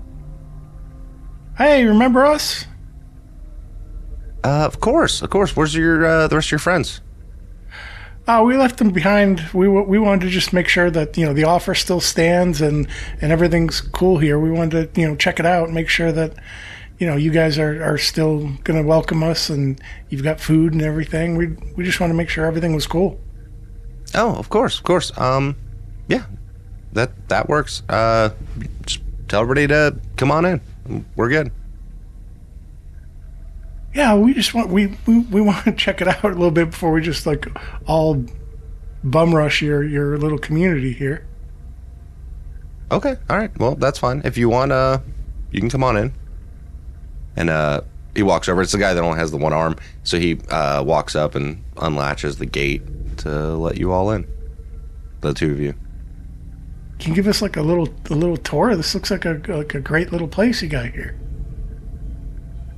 Hey, remember us? Of course. Where's the rest of your friends? We left them behind. We wanted to just make sure that the offer still stands and everything's cool here. We wanted to check it out and make sure that you guys are still going to welcome us and you've got food and everything. We just want to make sure everything was cool. Oh, of course. Yeah, that works. Just tell everybody to come on in. We're good. Yeah, we just want we want to check it out a little bit before we just like all bum rush your little community here. Okay, all right. Well, that's fine. If you want, you can come on in. And he walks over. It's the guy that only has the one arm, so he walks up and unlatches the gate to let you all in. The two of you. Can you give us like a little tour? This looks like a great little place you got here.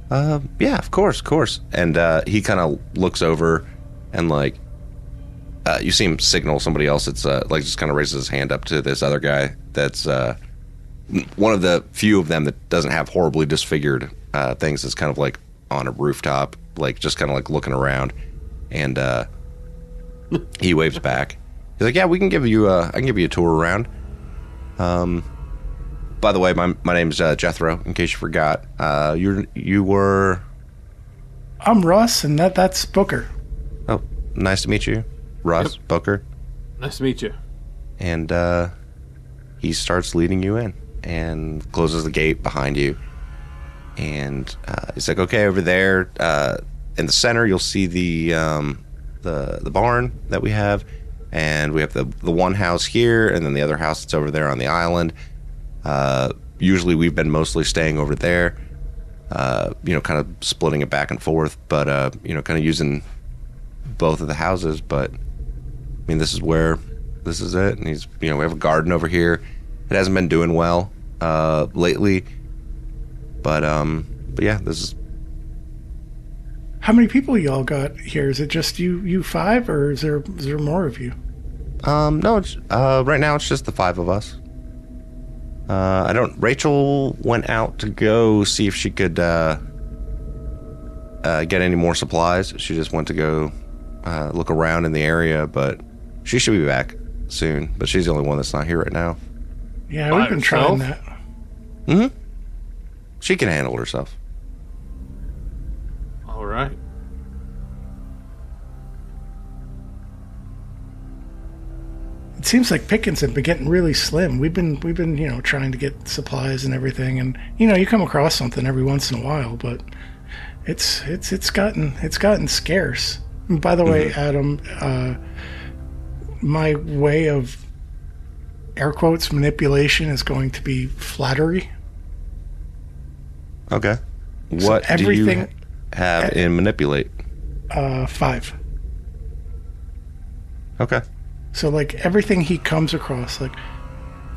Yeah, of course. And he kind of looks over and like you see him signal somebody else. It's like just kind of raises his hand up to this other guy. That's one of the few of them that doesn't have horribly disfigured things. That's kind of like on a rooftop, like just kind of like looking around. And He waves back. He's like, "Yeah, we can give you I can give you a tour around." By the way, my name's Jethro. In case you forgot, you were. I'm Russ, and that's Booker. Oh, nice to meet you, Russ. Yep. Booker. Nice to meet you. And he starts leading you in and closes the gate behind you. And he's like, "Okay, over there in the center, you'll see the barn that we have, and we have the one house here, and then the other house that's over there on the island. Usually, we've been mostly staying over there, kind of splitting it back and forth, but kind of using both of the houses. But I mean, this is it. And he's, we have a garden over here. It hasn't been doing well lately, but yeah, this is." How many people y'all got here? Is it just you five, or is there more of you? No, it's right now it's just the five of us. Rachel went out to go see if she could get any more supplies. She just went to go look around in the area, but she should be back soon. But she's the only one that's not here right now. Yeah, By we've been trying herself? that. Mm-hmm. She can handle herself. All right. It seems like pickings have been getting really slim. We've been trying to get supplies and everything, and you come across something every once in a while, but it's gotten scarce. And by the way, Adam, my way of air quotes manipulation is going to be flattery. Okay. So What do everything- you have in manipulate? 5. Okay. So like everything he comes across, like,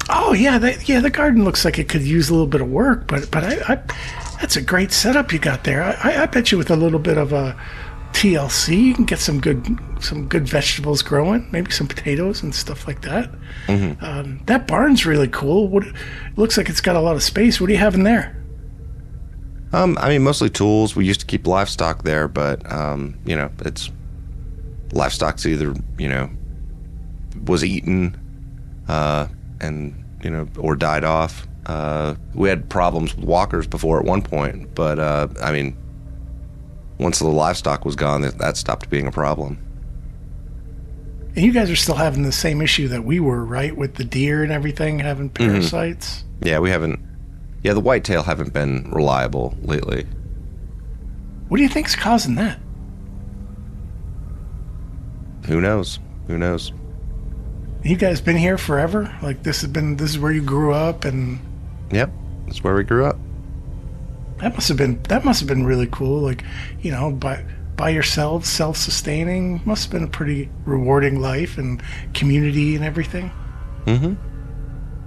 oh yeah, the garden looks like it could use a little bit of work, but I that's a great setup you got there. I bet you with a little bit of a TLC, you can get some good vegetables growing, maybe some potatoes and stuff like that. Mm-hmm. That barn's really cool. Looks like it's got a lot of space. What do you have in there? I mean, mostly tools. We used to keep livestock there, but it's livestock's either was eaten, and or died off. We had problems with walkers before at one point, but I mean, once the livestock was gone, that stopped being a problem. And you guys are still having the same issue that we were, right, with the deer and everything having parasites. Yeah, we haven't. Yeah, the whitetail haven't been reliable lately. What do you think's causing that? Who knows? You guys been here forever? Like this is where you grew up, and Yep, that's where we grew up. that must have been really cool. Like, by yourselves, self-sustaining, must have been a pretty rewarding life and community and everything. Mm-hmm.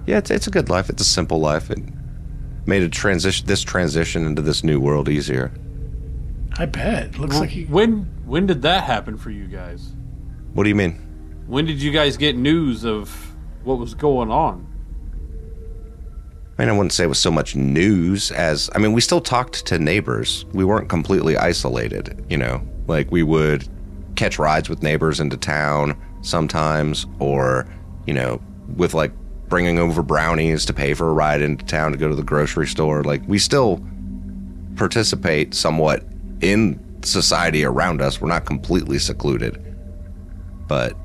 Yeah, it's a good life. It's a simple life. It made this transition into this new world easier. I bet. Looks like you. When did that happen for you guys? What do you mean? When did you guys get news of what was going on? I mean, I wouldn't say it was so much news as, I mean, we still talked to neighbors. We weren't completely isolated, Like, we would catch rides with neighbors into town sometimes, or, with, like, bringing over brownies to pay for a ride into town to go to the grocery store. Like, we still participate somewhat in society around us. We're not completely secluded. But...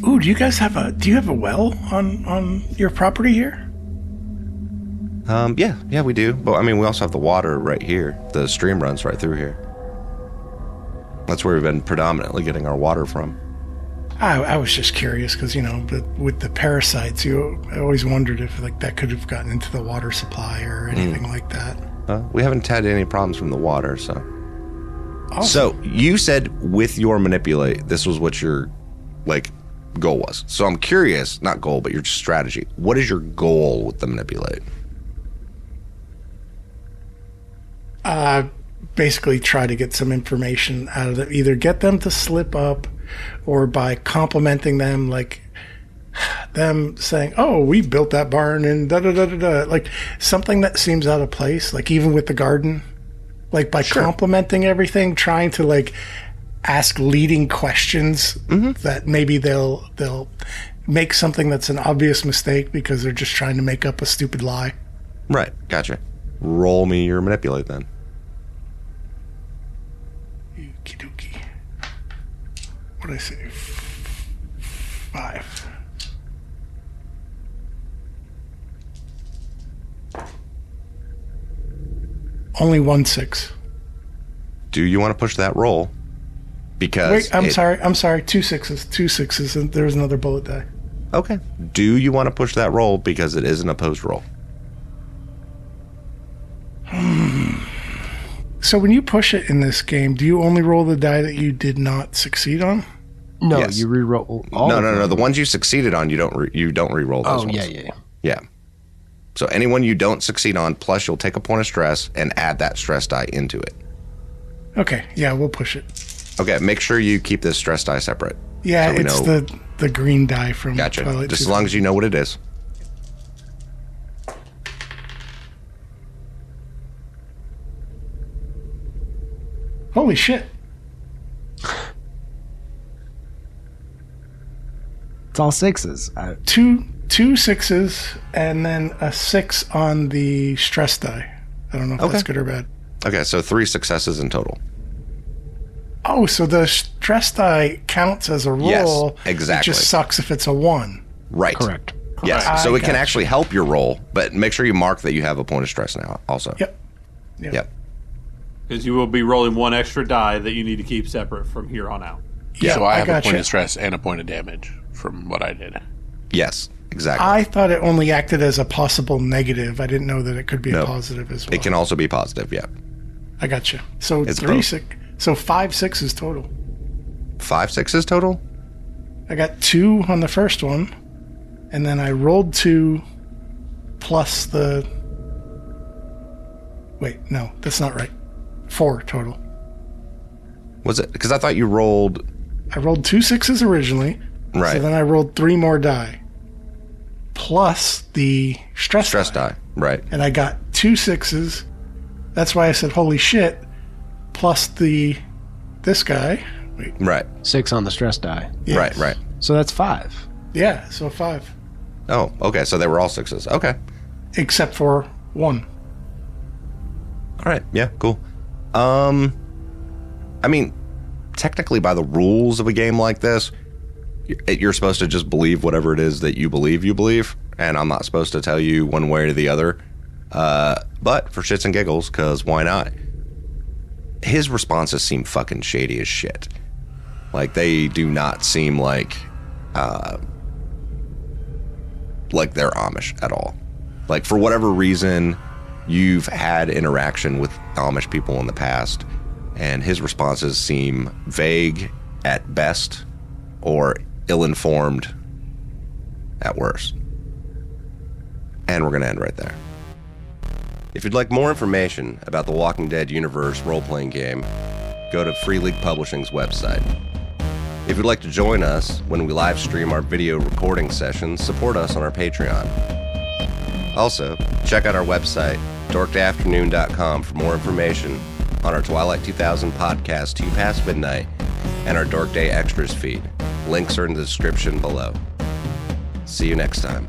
Ooh, do you have a well on your property here? Yeah, we do. But I mean, we also have the water right here. The stream runs right through here. That's where we've been predominantly getting our water from. I was just curious because, but with the parasites, I always wondered if like that could have gotten into the water supply or anything like that. We haven't had any problems from the water, so. Awesome. So you said with your manipulate, this was what your goal was. So I'm curious, not goal, but your strategy. What is your goal with the manipulate? Basically try to get some information out of them, either get them to slip up or by complimenting them, like them saying, oh, we built that barn and da-da-da-da-da, like something that seems out of place, like even with the garden, like by complimenting everything, trying to ask leading questions that maybe they'll make something that's an obvious mistake because they're just trying to make up a stupid lie. Right. Gotcha. Roll me your manipulate then. Okie dokie. What'd I say? 5. Only 1 6. Do you want to push that roll? Because Wait, I'm sorry. 2 6s. 2 6s, and there's another bullet die. Okay. Do you want to push that roll because it is an opposed roll? So when you push it in this game, do you only roll the die that you did not succeed on? No, Yes. you re-roll all No, of no, no. them. The ones you succeeded on, you don't re-roll those Oh, ones. yeah. Yeah. So anyone you don't succeed on, plus you'll take a point of stress and add that stress die into it. Okay, yeah, we'll push it. Okay, make sure you keep this stress die separate. Yeah, So we it's know- the green die from Gotcha. Twilight. Just as long as you know what it is. Holy shit. It's all 6s. Two 6s and then a 6 on the stress die. I don't know if Okay. that's good or bad. Okay, so 3 successes in total. Oh, so the stress die counts as a roll. Yes, exactly. It just sucks if it's a 1. Right. Correct. Yes. Correct. So I it can gotcha. actually help your roll, but make sure you mark that you have a point of stress now also. Yep. Yep. Because you will be rolling 1 extra die that you need to keep separate from here on out. Yeah, So I have a gotcha. point of stress and a point of damage from what I did. Yes, exactly. I thought it only acted as a possible negative. I didn't know that it could be a Nope. positive as well. It can also be positive, yeah. I got you. So It's 3 both. 6. So 5 6s total. 5 6s total? I got 2 on the first one, and then I rolled 2 plus the. Wait, no, that's not right. 4 total. Was it? Because I thought you rolled. I rolled 2 6s originally. Right. So then I rolled 3 more die. Plus the stress Die. Right. And I got 2 6s. That's why I said, holy shit. Plus this guy. Wait. Right. 6 on the stress die. Right, right. So that's 5. Yeah, so 5. Oh, okay. So they were all 6s. Okay. Except for 1. All right. Yeah, cool. I mean, technically by the rules of a game like this, you're supposed to just believe whatever it is that you believe, and I'm not supposed to tell you one way or the other. But for shits and giggles, because why not? His responses seem fucking shady as shit. Like, they do not seem like they're Amish at all. Like, for whatever reason, you've had interaction with Amish people in the past, and his responses seem vague at best or ill-informed at worst. And we're going to end right there. If you'd like more information about the Walking Dead universe role-playing game, go to Free League Publishing's website. If you'd like to join us when we live stream our video recording sessions, support us on our Patreon. Also, check out our website, dorkedafternoon.com, for more information on our Twilight 2000 podcast, 2 Past Midnight, and our Dork Day Extras feed. Links are in the description below. See you next time.